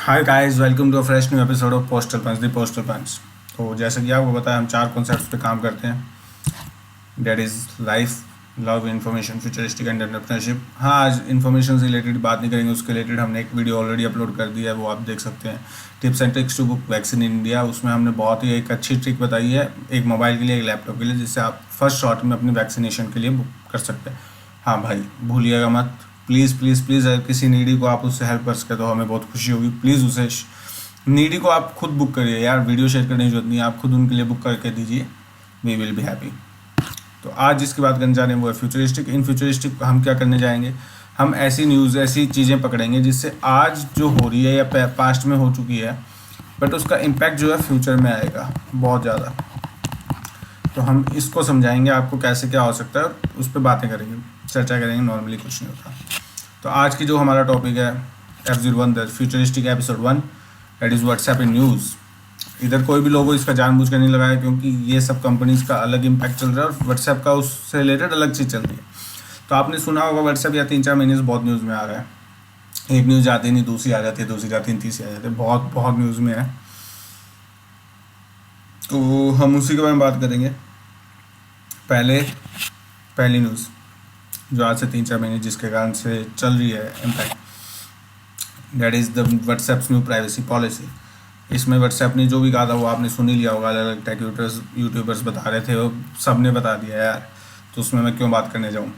Hi guys, welcome to a fresh new episode of Postal Punch the Postal Punch. तो जैसे कि आपको पता है, हम 4 कॉन्सेप्ट्स पे काम करते हैं। That is life, love, information, futuristic and entrepreneurship. हाँ, आज इन्फॉर्मेशन से रिलेटेड बात नहीं करेंगे, उसके रिलेटेड हमने एक वीडियो ऑलरेडी अपलोड कर दिया है, वो आप देख सकते हैं। Tips and tricks to book vaccine in India. उसमें हमने बहुत ही एक अच्छी ट्रिक बताई है, एक मोबाइल के लिए, एक लैपटॉप के लिए, जिससे आप फर्स्ट शॉट में अपनी वैक्सीनेशन के लिए बुक कर सकते हैं। हाँ भाई, भूलिएगा मत, प्लीज़ प्लीज़ प्लीज़। अगर किसी नीडी को आप उससे हेल्प कर सके तो हमें बहुत खुशी होगी। प्लीज़ उसे, नीडी को आप खुद बुक करिए यार, वीडियो शेयर करने की जरूरत नहीं है, आप खुद उनके लिए बुक करके दीजिए। We will be happy. तो आज जिसकी बात करने जा रहे हैं वो है फ्यूचरिस्टिक। इन फ्यूचरिस्टिक हम क्या करने जाएंगे, हम ऐसी न्यूज़, ऐसी चीज़ें पकड़ेंगे जिससे आज जो हो रही है या पास्ट में हो चुकी है, बट उसका इम्पैक्ट जो है फ्यूचर में आएगा बहुत ज़्यादा। तो हम इसको समझाएंगे आपको कैसे क्या हो सकता है, और उस पर बातें करेंगे, चर्चा करेंगे। नॉर्मली कुछ नहीं होता। तो आज की जो हमारा टॉपिक है F01 the futuristic episode 1, that is WhatsApp in news. इधर कोई भी लोगो इसका जानबूझ कर नहीं लगाया, क्योंकि ये सब कंपनीज़ का अलग इम्पैक्ट चल रहा है और व्हाट्सएप का उससे रिलेटेड अलग चीज़ चल रही है। तो आपने सुना होगा व्हाट्सएप या 3-4 महीने से बहुत न्यूज़ में आ रहा है। एक न्यूज़ आती नहीं, दूसरी आ जाती है, दूसरी जाती है, तीसरी आ जाती है, बहुत बहुत न्यूज़ में है। तो हम उसी के बारे में बात करेंगे। पहली न्यूज़ जो आज से 3-4 महीने जिसके कारण से चल रही है impact, that is the WhatsApps new privacy policy. इसमें व्हाट्सएप ने जो भी कहा था वो आपने सुन ही लिया होगा, अलग अलग टेक यूट्यूबर्स बता रहे थे, वो सब ने बता दिया यार, तो उसमें मैं क्यों बात करने जाऊँ।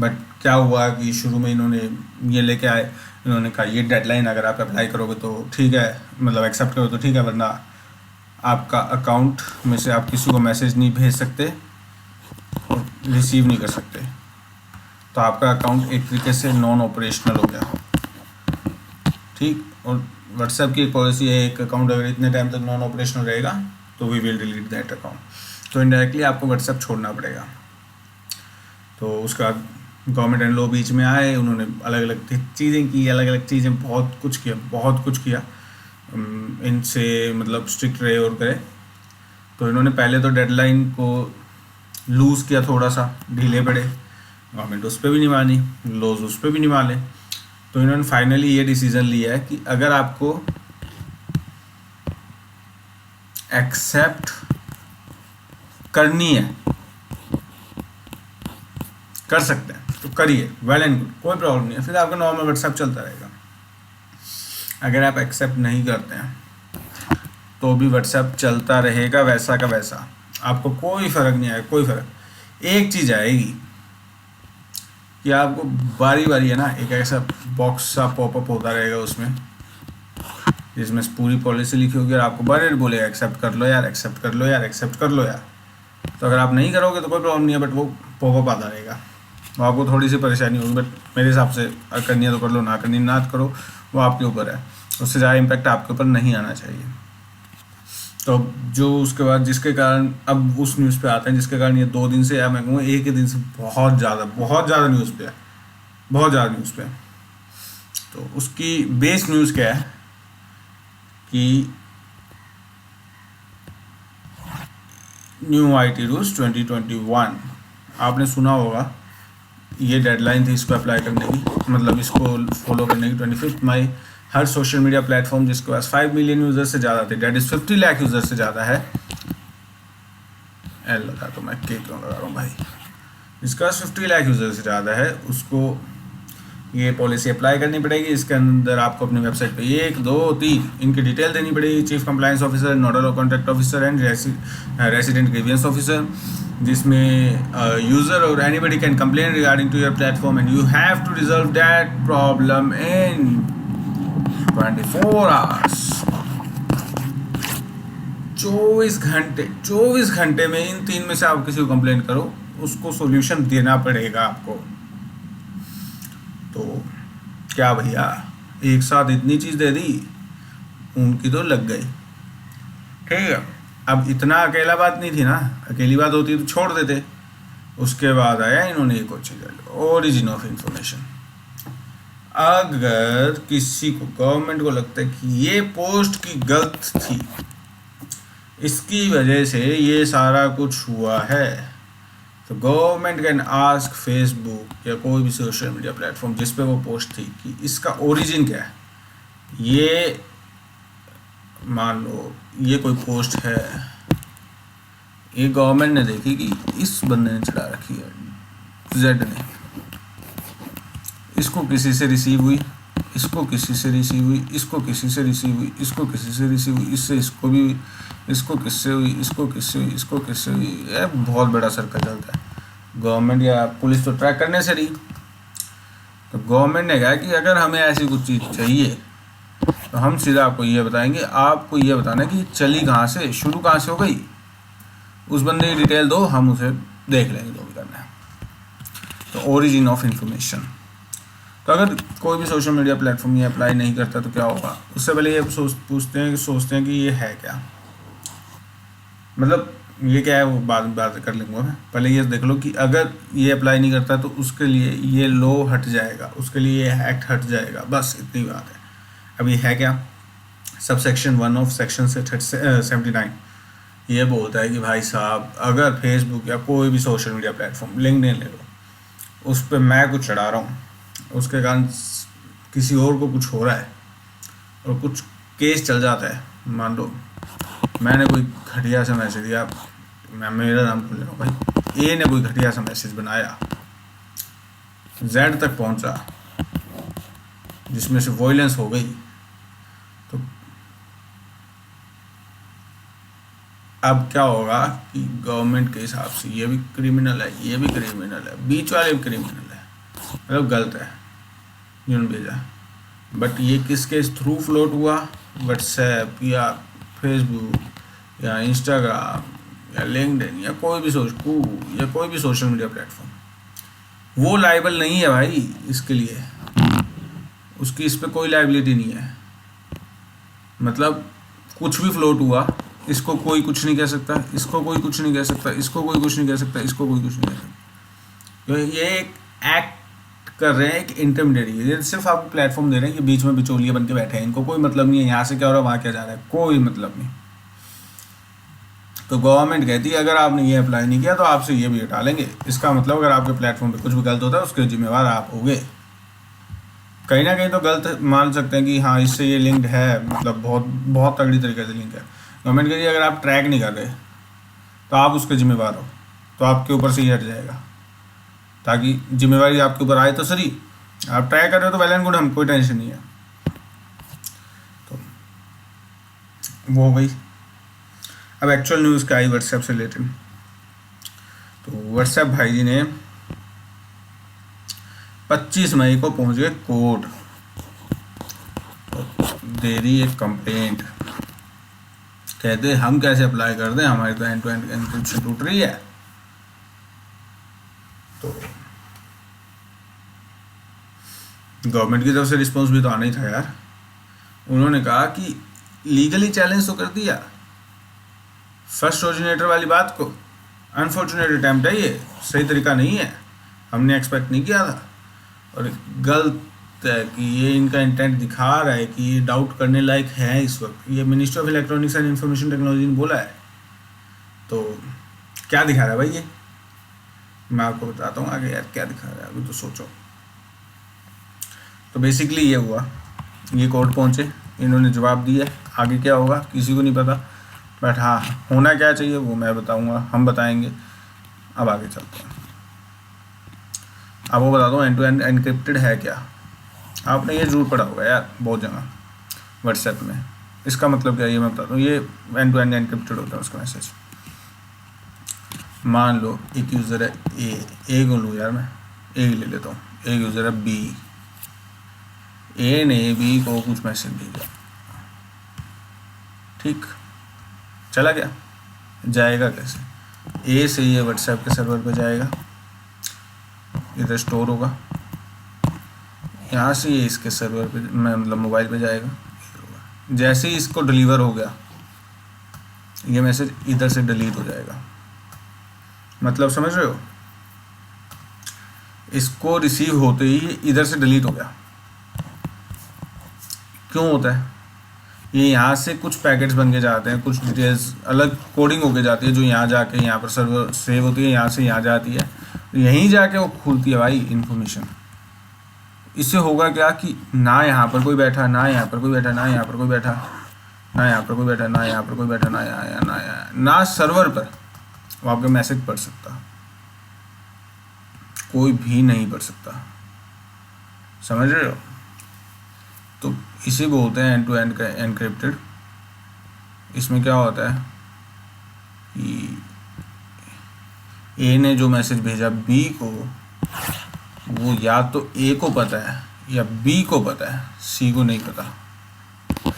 बट क्या हुआ कि शुरू में इन्होंने ये लेके आए, इन्होंने कहा ये डेडलाइन, अगर आप अप्लाई करोगे तो ठीक है, मतलब एक्सेप्ट करो तो ठीक है, वरना आपका अकाउंट में से आप किसी को मैसेज नहीं भेज सकते और रिसीव नहीं कर सकते। तो आपका अकाउंट एक तरीके से नॉन ऑपरेशनल हो गया, ठीक। और व्हाट्सएप की एक पॉलिसी है, एक अकाउंट अगर इतने टाइम तक नॉन ऑपरेशनल रहेगा तो we will delete that account. तो इनडायरेक्टली आपको व्हाट्सएप छोड़ना पड़ेगा। तो उसका गवर्नमेंट एंड लॉ बीच में आए, उन्होंने अलग अलग चीज़ें की, अलग अलग चीज़ें, बहुत कुछ किया इनसे, मतलब स्ट्रिक्ट रहे और करे। तो इन्होंने पहले तो डेडलाइन को लूज़ किया, थोड़ा सा ढीले पड़े, गवर्नमेंट उस पर भी नहीं मानी, लॉज उस पर भी नहीं माने। तो इन्होंने फाइनली ये डिसीज़न लिया है कि अगर आपको एक्सेप्ट करनी है, कर सकते हैं तो करिए, वेल एंड गुड, कोई प्रॉब्लम नहीं है, फिर आपका नॉर्मल व्हाट्सएप चलता रहेगा। अगर आप एक्सेप्ट नहीं करते हैं तो भी व्हाट्सएप चलता रहेगा वैसा का वैसा, आपको कोई फ़र्क नहीं आएगा, कोई फ़र्क। एक चीज़ आएगी कि आपको बारी बारी है ना, एक ऐसा बॉक्स सा पॉपअप होता रहेगा उसमें, जिसमें पूरी पॉलिसी लिखी होगी और आपको बार बार बोलेगा एक्सेप्ट कर लो यार, एक्सेप्ट कर लो यार, एक्सेप्ट कर लो यार। तो अगर आप नहीं करोगे तो कोई प्रॉब्लम नहीं है, बट वो पॉपअप आता रहेगा, वो आपको थोड़ी सी परेशानी होगी। बट मेरे हिसाब से अगर करनी है तो कर लो, ना करनी ना करो, वो आपके ऊपर है। उससे ज़्यादा इम्पैक्ट आपके ऊपर नहीं आना चाहिए। तो जो उसके बाद जिसके कारण अब उस न्यूज़ पे आते हैं, जिसके कारण ये 2 दिन से, या मैं कहूँगा एक ही दिन से बहुत ज़्यादा न्यूज़ पे है, बहुत ज़्यादा न्यूज़ पे है। तो उसकी बेस न्यूज़ क्या है कि न्यू IT रूल्स 2021, आपने सुना होगा, ये डेडलाइन थी इसको अप्लाई करने की, मतलब इसको फॉलो करने की 25 मई। हर सोशल मीडिया प्लेटफॉर्म जिसके पास 5 मिलियन यूज़र से ज़्यादा थे, डेट इज़ 50 लाख यूज़र से ज़्यादा है, एल लगा तो मैं के क्यों लगा रहा हूँ भाई, जिसका 50 लाख यूज़र से ज़्यादा है, उसको ये पॉलिसी अप्लाई करनी पड़ेगी। इसके अंदर आपको अपनी वेबसाइट पे 1, 2, 3 इनकी डिटेल देनी पड़ेगी, चीफ कंप्लायंस ऑफिसर, नोडल और contact officer and resident grievance officer, जिसमें यूज़र और anybody can complain regarding to your platform and you have to resolve that problem in 24 hours. 24 घंटे में इन 3 में से आप किसी को कंप्लेन करो, उसको सोल्यूशन देना पड़ेगा आपको। तो क्या भैया, एक साथ इतनी चीज़ दे दी, उनकी तो लग गई, ठीक है। अब इतना अकेला बात नहीं थी ना, अकेली बात होती तो छोड़ देते। उसके बाद आया इन्होंने एक और चीज़, ओरिजिन ऑफ इंफॉर्मेशन। अगर किसी को, गवर्नमेंट को लगता है कि ये पोस्ट की गलत थी, इसकी वजह से ये सारा कुछ हुआ है, तो गवर्नमेंट कैन आस्क फेसबुक या कोई भी सोशल मीडिया प्लेटफॉर्म जिस पे वो पोस्ट थी कि इसका ओरिजिन क्या है, ये मान लो ये कोई पोस्ट है, ये गवर्नमेंट ने देखी कि इस बंदे ने चढ़ा रखी है जेड ने, इसको किसी से रिसीव हुई, इसको किसी से रिसीव हुई, इसको किसी से रिसीव हुई, इसको किसी से रिसीव हुई, इससे इसको भी हुई, इसको किससे हुई, इसको किससे हुई, इसको किससे हुई। ये बहुत बड़ा सर्कल चलता है। गवर्नमेंट या पुलिस तो ट्रैक करने से रही, तो गवर्नमेंट ने कहा कि अगर हमें ऐसी कुछ चीज़ चाहिए तो हम सीधा आपको ये बताएंगे, आपको ये बताना है कि चली कहाँ से, शुरू कहाँ से हो गई, उस बंदे की डिटेल दो, हम उसे देख लेंगे जो भी करना है। तो ओरिजिन ऑफ इंफॉर्मेशन। तो अगर कोई भी सोशल मीडिया प्लेटफॉर्म ये अप्लाई नहीं करता तो क्या होगा, उससे पहले ये सोचते हैं कि ये है क्या, मतलब ये क्या है, वो बाद में बात कर लेंगे मैं। पहले ये देख लो कि अगर ये अप्लाई नहीं करता तो उसके लिए ये लॉ हट जाएगा, उसके लिए ये एक्ट हट जाएगा, बस इतनी बात है। अब ये है क्या, सबसेक्शन 1 ऑफ सेक्शन 79 ये बोलता है कि भाई साहब अगर फेसबुक या कोई भी सोशल मीडिया प्लेटफॉर्म, लिंक्डइन ले लो, उस पर मैं कुछ चढ़ा रहा हूँ, उसके कारण किसी और को कुछ हो रहा है और कुछ केस चल जाता है, मान लो मैंने कोई घटिया सा मैसेज दिया, मैं मेरा नाम भूल रहा हूँ भाई, ए ने कोई घटिया सा मैसेज बनाया, जेड तक पहुँचा जिसमें से वॉयलेंस हो गई, तो अब क्या होगा कि गवर्नमेंट के हिसाब से ये भी क्रिमिनल है, ये भी क्रिमिनल है, बीच वाले भी क्रिमिनल है, मतलब गलत है जिन्होंने भेजा। बट ये किसके थ्रू फ्लोट हुआ, व्हाट्सएप या फेसबुक या इंस्टाग्राम या लिंक्डइन या कोई भी सोशल मीडिया प्लेटफॉर्म, वो लायबल नहीं है भाई इसके लिए, उसकी इस पर कोई लायबिलिटी नहीं है। मतलब कुछ भी फ्लोट हुआ, इसको कोई कुछ नहीं कह सकता, इसको कोई कुछ नहीं कह सकता, इसको कोई कुछ नहीं कह सकता, इसको कोई कुछ नहीं कह सकता। ये एक एक्ट कर रहे हैं, एक इंटरमीडिएट, ये सिर्फ आपको प्लेटफॉर्म दे रहे हैं कि बीच में बिचौलिए बन के बैठे हैं, इनको कोई मतलब नहीं है यहाँ से क्या हो रहा है वहाँ क्या जा रहा है, कोई मतलब नहीं। तो गवर्नमेंट कहती है अगर आपने ये अप्लाई नहीं किया तो आपसे ये भी हटा लेंगे। इसका मतलब अगर आपके प्लेटफॉर्म पे कुछ भी गलत होता है उसके जिम्मेवार आप होगे। कहीं ना कहीं तो गलत मान सकते हैं कि हाँ इससे ये लिंक्ड है, मतलब बहुत बहुत तगड़ी तरीके से लिंक है। गवर्नमेंट कहती है अगर आप ट्रैक नहीं कर रहे तो आप उसके जिम्मेवार हो, तो आपके ऊपर से ही हट जाएगा, ताकि जिम्मेवारी आपके ऊपर आए तो सही। आप ट्राई कर रहे हो तो वेल एंड गुड, हम कोई टेंशन नहीं है। तो वो हो गई। अब एक्चुअल न्यूज़ क्या आई व्हाट्सएप से रिलेटेड। तो व्हाट्सएप भाई जी ने 25 मई को पहुंच गए कोर्ट, दे दी एक कंप्लेंट, कहते हम कैसे अप्लाई कर दें, हमारी तो एंड टू एंड एन्क्रिप्शन टूट रही है। तो गवर्नमेंट की तरफ से रिस्पॉन्स भी तो आना ही था यार। उन्होंने कहा कि लीगली चैलेंज तो कर दिया फर्स्ट ओरिजिनेटर वाली बात को, अनफॉर्चुनेट अटैम्प्ट है ये, सही तरीका नहीं है, हमने एक्सपेक्ट नहीं किया था, और गलत है कि ये इनका इंटेंट दिखा रहा है कि ये डाउट करने लायक है इस वक्त। ये ministry of electronics and information technology ने बोला है। तो क्या दिखा रहा है भाई ये, मैं आपको बताता हूँ आगे यार क्या दिखा रहा है, अभी तो सोचो। तो बेसिकली ये हुआ, ये कोर्ट पहुँचे, इन्होंने जवाब दिया, आगे क्या होगा किसी को नहीं पता, बट हाँ होना क्या चाहिए वो मैं बताऊँगा, हम बताएंगे। अब आगे चलते हैं। अब वो बता दो एंड टू एंड एनक्रिप्टेड है क्या। आपने ये जरूर पढ़ा होगा यार बहुत जगह व्हाट्सएप में। इसका मतलब क्या है ये मैं बताता हूँ। ये एंड टू एंड एनक्रिप्टेड होता है उसका मैसेज। मान लो एक यूज़र है ए को लूँ यार, मैं ए ले लेता हूँ। एक यूज़र है बी, ए ने बी को कुछ मैसेज भेजा, ठीक, चला गया, जाएगा कैसे, ए से ये व्हाट्सएप के सर्वर पे जाएगा, इधर स्टोर होगा, यहाँ से ये इसके सर्वर पे मतलब मोबाइल पे जाएगा, जैसे ही इसको डिलीवर हो गया ये मैसेज इधर से डिलीट हो जाएगा। मतलब समझ रहे हो, इसको रिसीव होते ही इधर से डिलीट हो गया। क्यों होता है ये, यहाँ से कुछ पैकेट्स बन के जाते हैं, कुछ डिटेल्स अलग कोडिंग होके जाती है जो यहाँ जाके यहाँ पर सर्वर सेव होती है, यहाँ से यहाँ जाती है, यहीं जाके वो खुलती है भाई इन्फॉर्मेशन, इससे होगा क्या कि ना यहाँ पर कोई बैठा, ना यहाँ पर कोई बैठा, ना यहाँ पर कोई बैठा, ना यहाँ पर कोई बैठा, ना यहाँ पर कोई बैठा, ना यहाँ ना सर्वर पर वो आपके मैसेज पढ़ सकता, कोई भी नहीं पढ़ सकता। समझ रहे हो? तो इसे बोलते हैं एंड टू एंड एनक्रिप्टेड। इसमें क्या होता है कि ए ने जो मैसेज भेजा बी को, वो या तो ए को पता है या बी को पता है, सी को नहीं पता।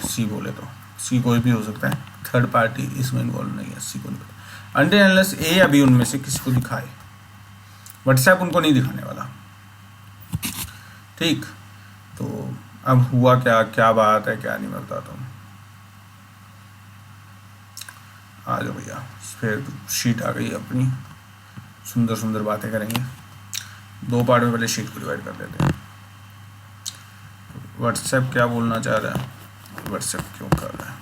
सी बोले तो सी कोई भी हो सकता है, थर्ड पार्टी इसमें इन्वॉल्व नहीं है, सी को नहीं पता अनटिल अनलेस ए या बी उनमें से किसी को दिखाए। व्हाट्सएप उनको नहीं दिखाने वाला। ठीक, तो अब हुआ क्या, क्या बात है क्या नहीं, मैं बताता हूँ। आ जाओ भैया, फिर शीट आ गई अपनी, सुंदर सुंदर बातें करेंगे। 2 पार्ट में पहले शीट को डिवाइड कर लेते हैं। व्हाट्सएप क्या बोलना चाह रहा है, व्हाट्सएप क्यों कर रहा है,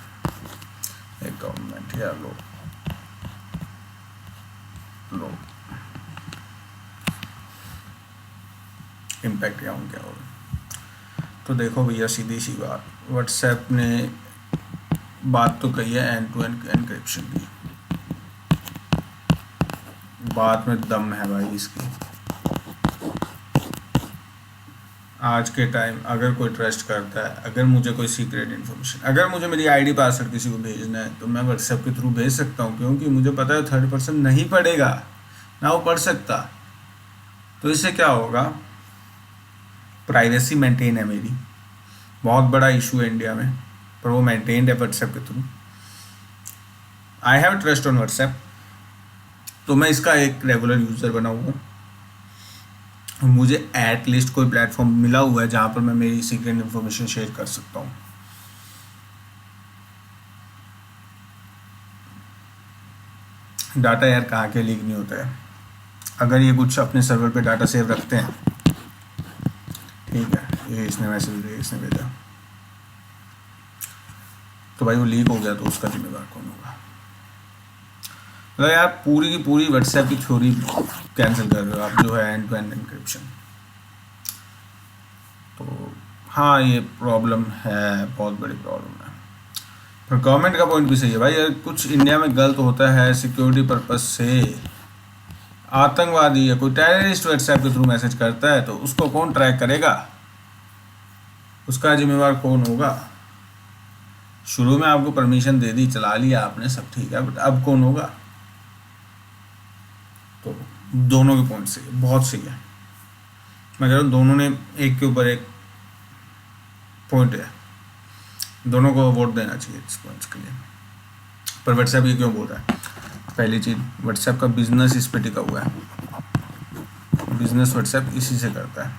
एक गवर्नमेंट या लो इम्पैक्ट क्या हो क्या होगा। तो देखो भैया, सीधी सी बात, व्हाट्सएप ने बात तो कही है एंड टू एंड एनक्रिप्शन की, बात में दम है भाई इसकी। आज के टाइम अगर कोई ट्रस्ट करता है, अगर मुझे कोई सीक्रेट इन्फॉर्मेशन, अगर मुझे मेरी आईडी पासवर्ड किसी को भेजना है तो मैं व्हाट्सएप के थ्रू भेज सकता हूँ, क्योंकि मुझे पता है थर्ड पर्सन नहीं पढ़ेगा, ना वो पढ़ सकता। तो इससे क्या होगा, प्राइवेसी मेंटेन है मेरी। बहुत बड़ा इशू है इंडिया में, पर वो मेंटेन्ड है व्हाट्सएप के through. I have trust on WhatsApp, तो मैं इसका एक रेगुलर यूज़र बना हुआ हूँ। मुझे एट लीस्ट कोई प्लेटफॉर्म मिला हुआ है जहाँ पर मैं मेरी सीक्रेट इन्फॉर्मेशन शेयर कर सकता हूँ। डाटा यार कहाँ के लीक नहीं होता है। अगर ये कुछ अपने सर्वर पे डाटा सेव रखते हैं, ठीक है, ये इसने मैसेज दिया, इसने भेजा, तो भाई वो लीक हो गया तो उसका जिम्मेदार कौन होगा? मतलब यार पूरी की पूरी व्हाट्सएप की थ्योरी कैंसिल कर रहे हो आप, जो है एंड टू एंड एनक्रिप्शन। तो हाँ, ये प्रॉब्लम है, बहुत बड़ी प्रॉब्लम है। पर गवर्नमेंट का पॉइंट भी सही है भाई, यार कुछ इंडिया में गलत होता है सिक्योरिटी पर्पज से, आतंकवादी या कोई टेररिस्ट व्हाट्सएप के थ्रू मैसेज करता है तो उसको कौन ट्रैक करेगा, उसका जिम्मेवार कौन होगा? शुरू में आपको परमिशन दे दी, चला लिया आपने, सब ठीक है, बट अब कौन होगा? तो दोनों के पॉइंट सही है, बहुत सही है। मैं कह रहा हूँ दोनों ने एक के ऊपर एक पॉइंट है, दोनों को वोट देना चाहिए इस पॉइंट्स के लिए। पर व्हाट्सएप ये क्यों बोल रहा है? पहली चीज़, व्हाट्सएप का बिजनेस इस पे टिका हुआ है, बिजनेस व्हाट्सएप इसी से करता है,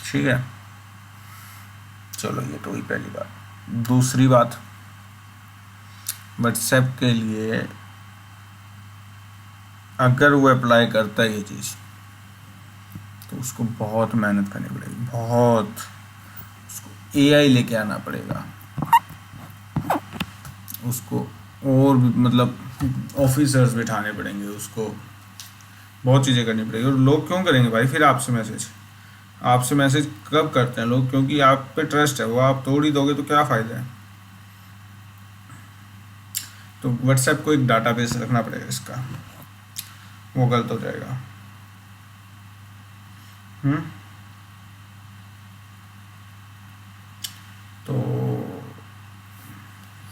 ठीक है। चलो ये तो हुई पहली बात। दूसरी बात, व्हाट्सएप के लिए अगर वो अप्लाई करता है ये चीज़, तो उसको बहुत मेहनत करनी पड़ेगी, बहुत, उसको एआई लेके आना पड़ेगा, उसको और भी मतलब ऑफिसर्स बिठाने पड़ेंगे, उसको बहुत चीज़ें करनी पड़ेगी। और लोग क्यों करेंगे भाई फिर आपसे मैसेज? आपसे मैसेज कब करते हैं लोग? क्योंकि आप पे ट्रस्ट है, वो आप तोड़ ही दोगे तो क्या फ़ायदा है? तो व्हाट्सएप को एक डाटाबेस रखना पड़ेगा इसका, वो गलत हो जाएगा। तो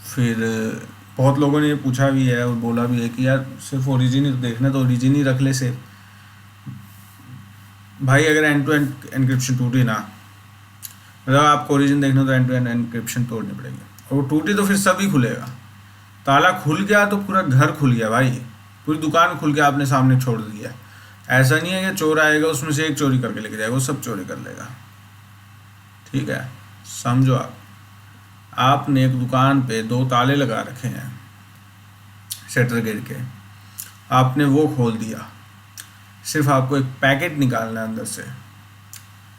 फिर बहुत लोगों ने ये पूछा भी है और बोला भी है कि यार सिर्फ ओरिजिन ही देखना, तो ओरिजिन ही रख ले सिर्फ। भाई अगर एंड टू एंड एनक्रिप्शन टूटी ना, मतलब आपको ओरिजिन देखना तो एंड टू एंड एनक्रिप्शन तोड़नी पड़ेगी, और वो टूटी तो फिर सभी खुलेगा। ताला खुल गया तो पूरा घर खुल गया भाई, पूरी दुकान खुल के आपने सामने छोड़ दिया। ऐसा नहीं है कि चोर आएगा उसमें से एक चोरी करके लेके जाएगा, वो सब चोरी कर लेगा, ठीक है, समझो आप। आपने एक दुकान पे 2 ताले लगा रखे हैं शटर गिर के, आपने वो खोल दिया, सिर्फ आपको एक पैकेट निकालना है अंदर से,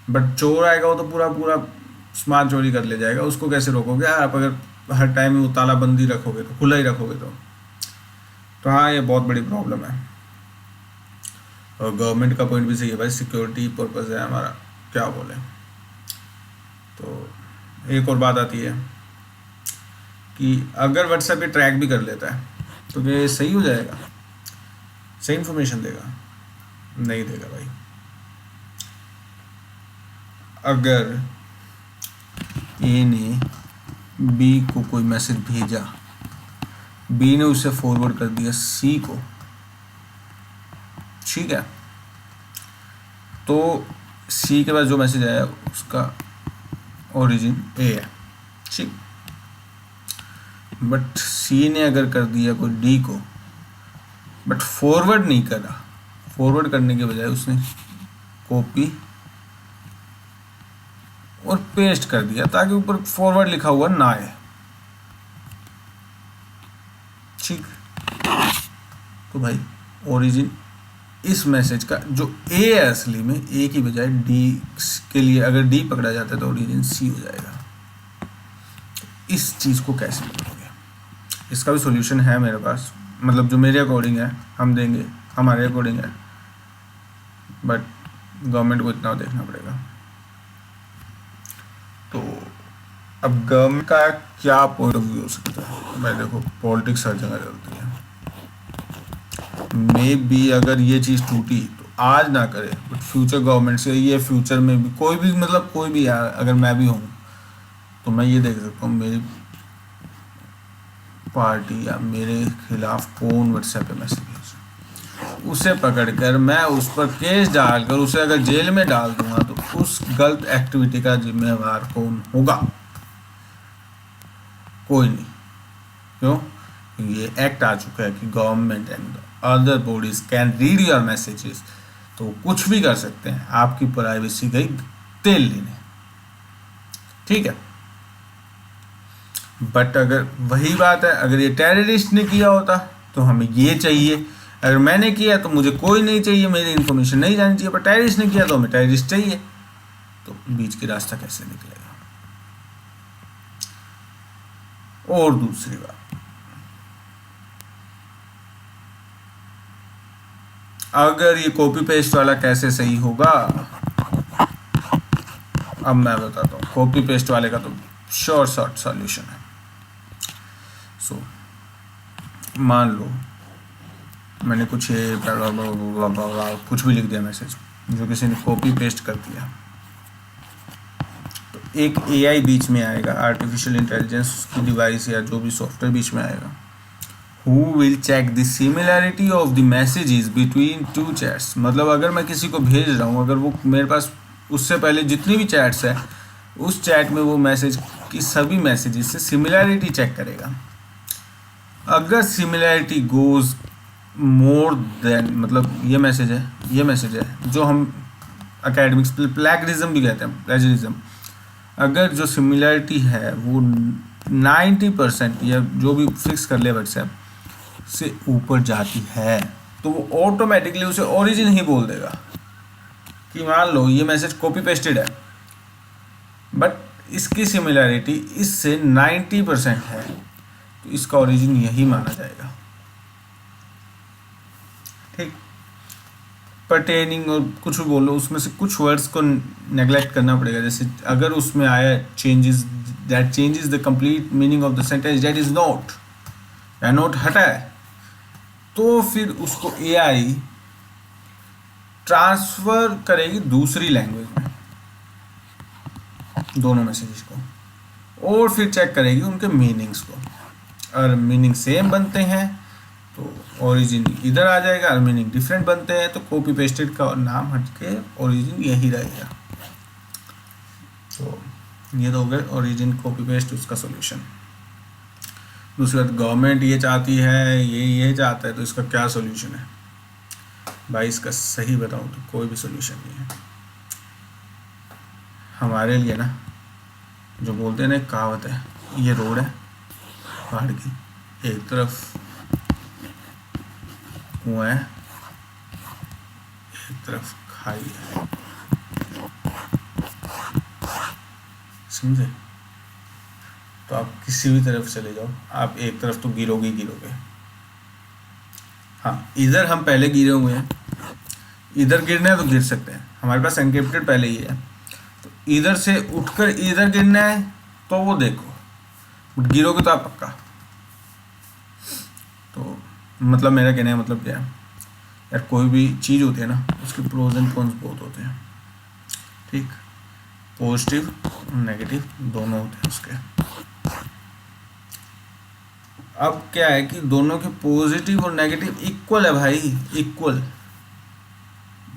बट चोर आएगा वो तो पूरा पूरा सामान चोरी कर ले जाएगा, उसको कैसे रोकोगे आप? अगर हर टाइम में वो ताला बंदी रखोगे तो, खुला ही रखोगे तो हाँ, ये बहुत बड़ी प्रॉब्लम है। और गवर्नमेंट का पॉइंट भी सही है भाई, सिक्योरिटी पर्पज़ है हमारा, क्या बोले। तो एक और बात आती है कि अगर व्हाट्सएप ये ट्रैक भी कर लेता है तो क्या ये सही हो जाएगा, सही इन्फॉर्मेशन देगा? नहीं देगा भाई। अगर ए ने बी को कोई मैसेज भेजा, बी ने उसे फॉरवर्ड कर दिया सी को, ठीक है, तो सी के पास जो मैसेज आया उसका ओरिजिन ए है, ठीक। बट सी ने अगर कर दिया कोई डी को, बट फॉरवर्ड नहीं करा, फॉरवर्ड करने के बजाय उसने कॉपी और पेस्ट कर दिया ताकि ऊपर फॉरवर्ड लिखा हुआ ना आए, ठीक। तो भाई ओरिजिन इस मैसेज का जो ए है असली में, ए की बजाय डी के लिए अगर डी पकड़ा जाता है तो ओरिजिन सी हो जाएगा। इस चीज़ को कैसे करोगे? इसका भी सॉल्यूशन है मेरे पास, मतलब जो मेरे अकॉर्डिंग है हम देंगे, हमारे अकॉर्डिंग है, बट गवर्नमेंट को इतना देखना पड़ेगा। तो अब गवर्नमेंट का क्या पॉइंट ऑफ व्यू हो सकता है? भाई देखो, पॉलिटिक्स हर जगह चलती है। मे बी अगर ये चीज़ टूटी तो आज ना करे, बट फ्यूचर गवर्नमेंट से ये फ्यूचर में भी कोई भी, मतलब कोई भी यार, अगर मैं भी हूँ तो मैं ये देख सकता हूँ मेरी पार्टी या मेरे खिलाफ कौन व्हाट्सएप पे मैसेज भेज, उसे पकड़कर मैं उस पर केस डालकर उसे अगर जेल में डाल दूंगा तो उस गलत एक्टिविटी का जिम्मेवार कौन होगा? कोई नहीं। क्यों? ये एक्ट आ चुका है कि government and other bodies can read your messages, तो कुछ भी कर सकते हैं। आपकी प्राइवेसी गई तेल लेने, ठीक है। बट अगर वही बात है, अगर ये टेररिस्ट ने किया होता तो हमें ये चाहिए, अगर मैंने किया तो मुझे कोई नहीं चाहिए, मेरी इन्फॉर्मेशन नहीं जानी चाहिए, पर टेररिस्ट ने किया तो हमें टेररिस्ट चाहिए। तो बीच की रास्ता कैसे निकलेगा? और दूसरी बात, अगर ये कॉपी पेस्ट वाला कैसे सही होगा? अब मैं बताता हूँ। कॉपी पेस्ट वाले का तो श्योर शॉर्ट सॉल्यूशन है। सो मान लो मैंने कुछ कुछ भी लिख दिया मैसेज, जो किसी ने कॉपी पेस्ट कर दिया, तो एक एआई बीच में आएगा, आर्टिफिशियल इंटेलिजेंस की डिवाइस या जो भी सॉफ्टवेयर बीच में आएगा, who will check the similarity of the messages between two chats। मतलब अगर मैं किसी को भेज रहा हूँ, अगर वो मेरे पास उससे पहले जितनी भी चैट्स है, उस चैट में वो मैसेज की सभी मैसेजेस से सिमिलैरिटी चेक करेगा। अगर सिमिलैरिटी गोज मोर देन, मतलब ये मैसेज है जो हम एकेडमिक्स प्लेगरिज्म भी कहते हैं, प्लेजरिज्म। अगर जो सिमिलैरिटी है वो 90% या जो भी फिक्स कर ले व्हाट्सएप से ऊपर जाती है, तो वो ऑटोमेटिकली उसे ओरिजिन ही बोल देगा। कि मान लो ये मैसेज कॉपी पेस्टेड है, बट इसकी सिमिलैरिटी इससे 90% है, तो इसका ओरिजिन यही माना जाएगा, ठीक। पर्टेनिंग और कुछ भी बोलो, उसमें से कुछ वर्ड्स को नेग्लेक्ट करना पड़ेगा। जैसे अगर उसमें आया changes that changes the complete meaning of the sentence, that is not, या नॉट हटा है, तो फिर उसको एआई ट्रांसफर करेगी दूसरी लैंग्वेज में दोनों मैसेजेस को, और फिर चेक करेगी उनके मीनिंग्स को। अगर मीनिंग सेम बनते हैं तो ओरिजिन इधर आ जाएगा, और मीनिंग डिफरेंट बनते हैं तो कॉपी पेस्टेड का नाम हटके ओरिजिन यही रहेगा। तो ये तो हो गया ओरिजिन कॉपी पेस्ट उसका सॉल्यूशन। दूसरी बात, गवर्नमेंट ये चाहती है, ये चाहता है, तो इसका क्या सॉल्यूशन है? भाई इसका सही बताऊं तो कोई भी सॉल्यूशन नहीं है हमारे लिए ना। जो बोलते हैं ना, एक कहावत है, ये रोड है पहाड़ की, एक तरफ कुआं है, एक तरफ खाई है, समझे? तो आप किसी भी तरफ चले जाओ, आप एक तरफ तो गिरोगे। हाँ, इधर हम पहले गिरे हुए हैं, इधर गिरना है तो गिर सकते हैं, हमारे पास एनक्रिप्टेड पहले ही है। इधर से उठकर इधर गिरना है तो वो देखो, बट गिरोगे तो आप पक्का। तो मतलब मेरा कहने का मतलब क्या है यार, कोई भी चीज़ होती है ना उसके प्रोज एंड कॉन्स बहुत होते हैं, ठीक, पॉजिटिव नेगेटिव दोनों होते हैं उसके। अब क्या है कि दोनों के पॉजिटिव और नेगेटिव इक्वल है भाई, इक्वल,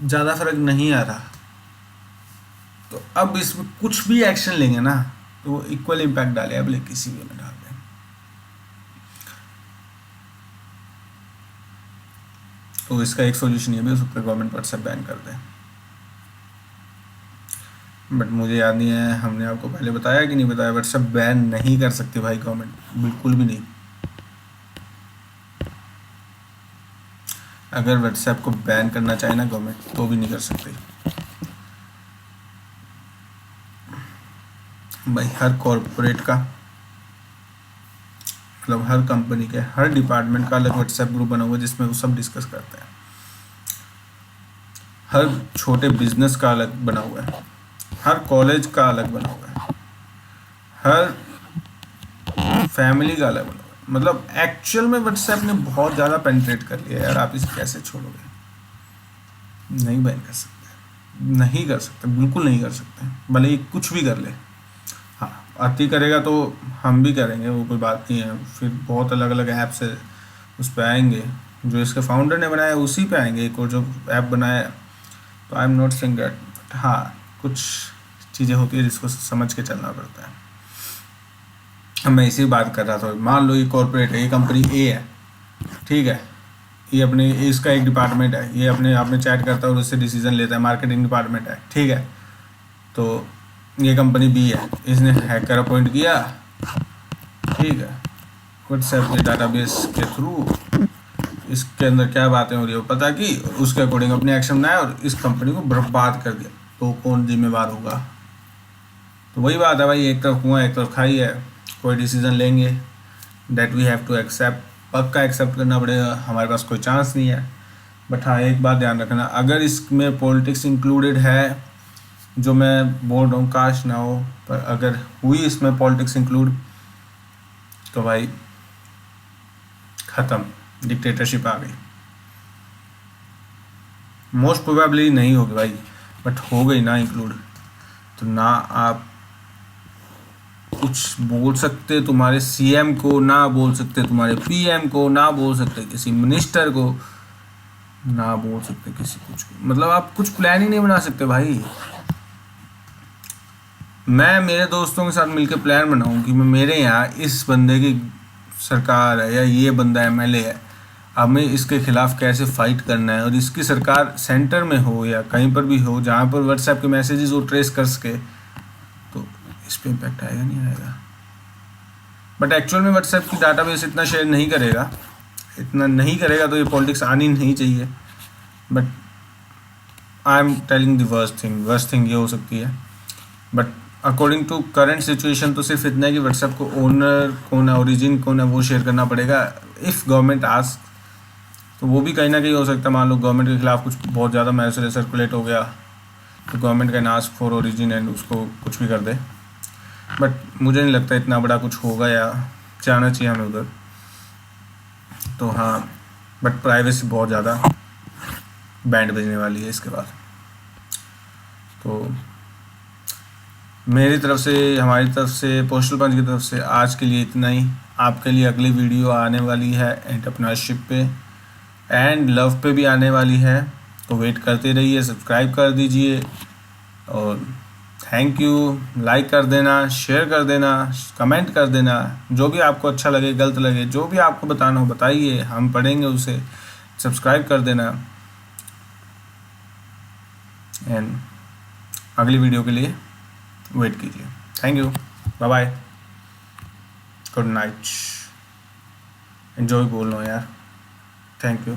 ज़्यादा फर्क नहीं आ रहा। तो अब इसमें कुछ भी एक्शन लेंगे ना तो वो इक्वल इम्पैक्ट डाले, अब ले किसी भी में डाल दें। तो इसका एक सोल्यूशन ये भी हो सकता है गवर्नमेंट व्हाट्सएप बैन कर दे, बट मुझे याद नहीं है हमने आपको पहले बताया कि नहीं बताया। व्हाट्सएप बैन नहीं कर सकती भाई गवर्नमेंट, बिल्कुल भी नहीं। अगर व्हाट्सएप को बैन करना चाहे ना गवर्नमेंट तो भी नहीं कर सकती भाई। हर कॉरपोरेट का मतलब हर कंपनी के हर डिपार्टमेंट का अलग व्हाट्सएप ग्रुप बना हुआ है जिसमें वो सब डिस्कस करते हैं। हर छोटे बिजनेस का अलग बना हुआ है, हर कॉलेज का अलग बना हुआ है, हर फैमिली का अलग बना हुआ है। मतलब एक्चुअल में व्हाट्सएप ने बहुत ज़्यादा पेनिट्रेट कर लिया यार, आप इसे कैसे छोड़ोगे? नहीं बैन कर सकते, नहीं कर सकते, बिल्कुल नहीं कर सकते, भले ही कुछ भी कर ले। हाँ, अति करेगा तो हम भी करेंगे, वो कोई बात नहीं है। फिर बहुत अलग अलग ऐप्स है उस पर आएंगे, जो इसके फाउंडर ने बनाया उसी पे आएंगे, एक और जो ऐप बनाया। तो I am not saying that, हाँ कुछ चीज़ें होती है जिसको समझ के चलना पड़ता है। मैं इसी बात कर रहा था, मान लो ये कॉर्पोरेट है, ये कंपनी ए है, ठीक है, ये अपने इसका एक डिपार्टमेंट है, ये अपने आप में चैट करता है और उससे डिसीजन लेता है, मार्केटिंग डिपार्टमेंट है, ठीक है। तो ये कंपनी बी है, इसने हैकर अपॉइंट किया, ठीक है, व्हाट्सएप के डाटाबेस के थ्रू इसके अंदर क्या बातें हो रही है वो पता की, उसके अकॉर्डिंग अपने एक्शन बनाया और इस कंपनी को बर्बाद कर दिया। तो कौन जिम्मेवार होगा? तो वही बात है भाई, एक तरफ कुआं एक तरफ खाई है। कोई डिसीजन लेंगे that we have to accept, पक्का एक्सेप्ट करना पड़ेगा, हमारे पास कोई चांस नहीं है। बट हाँ एक बात ध्यान रखना, अगर इसमें पॉलिटिक्स इंक्लूडेड है, जो मैं बोल रहा हूँ काश ना हो, पर अगर हुई इसमें पॉलिटिक्स इंक्लूड तो भाई ख़त्म, डिक्टेटरशिप आ गई। मोस्ट प्रोबेबली नहीं होगी भाई, बट हो गई ना इंक्लूड, तो ना आप कुछ बोल सकते तुम्हारे सीएम को, ना बोल सकते तुम्हारे पीएम को, ना बोल सकते किसी मिनिस्टर को, ना बोल सकते किसी कुछ को। मतलब आप कुछ प्लान ही नहीं बना सकते भाई। मैं मेरे दोस्तों के साथ मिलकर प्लान बनाऊं कि मैं मेरे यहाँ इस बंदे की सरकार है या ये बंदा एमएलए है, हमें इसके खिलाफ कैसे फाइट करना है, और इसकी सरकार सेंटर में हो या कहीं पर भी हो जहाँ पर व्हाट्सएप के मैसेजेस वो ट्रेस कर सके, तो इस पर इम्पैक्ट आएगा नहीं आएगा। बट एक्चुअल में व्हाट्सएप की डाटाबेस इतना शेयर नहीं करेगा, इतना नहीं करेगा, तो ये पॉलिटिक्स आनी नहीं चाहिए। But I am telling the worst thing ये हो सकती है। But according to current situation तो सिर्फ इतना है कि व्हाट्सएप को ओनर कौन है, ओरिजिन कौन है, वो शेयर करना पड़ेगा। इफ़ गवर्नमेंट आस्क, तो वो भी कहीं ना कहीं हो सकता है। मान लो गवर्नमेंट के खिलाफ कुछ बहुत ज़्यादा मैसेज सर्कुलेट हो गया तो government can ask for origin and उसको कुछ भी कर दे। बट मुझे नहीं लगता इतना बड़ा कुछ होगा या जाना चाहिए हमें उधर। तो हाँ, बट प्राइवेसी बहुत ज़्यादा बैंड बजने वाली है इसके बाद। तो मेरी तरफ से, हमारी तरफ से, पोस्टल पंच की तरफ से आज के लिए इतना ही। आपके लिए अगली वीडियो आने वाली है एंटरप्रेन्योरशिप पे एंड लव पे भी आने वाली है, तो वेट करते रहिए, सब्सक्राइब कर दीजिए और थैंक यू। लाइक कर देना, शेयर कर देना, कमेंट कर देना, जो भी आपको अच्छा लगे, गलत लगे, जो भी आपको बताना हो बताइए, हम पढ़ेंगे उसे। सब्सक्राइब कर देना एंड अगली वीडियो के लिए वेट कीजिए। Thank you, bye bye, good night. Enjoy बोल रहा हूँ यार, थैंक यू।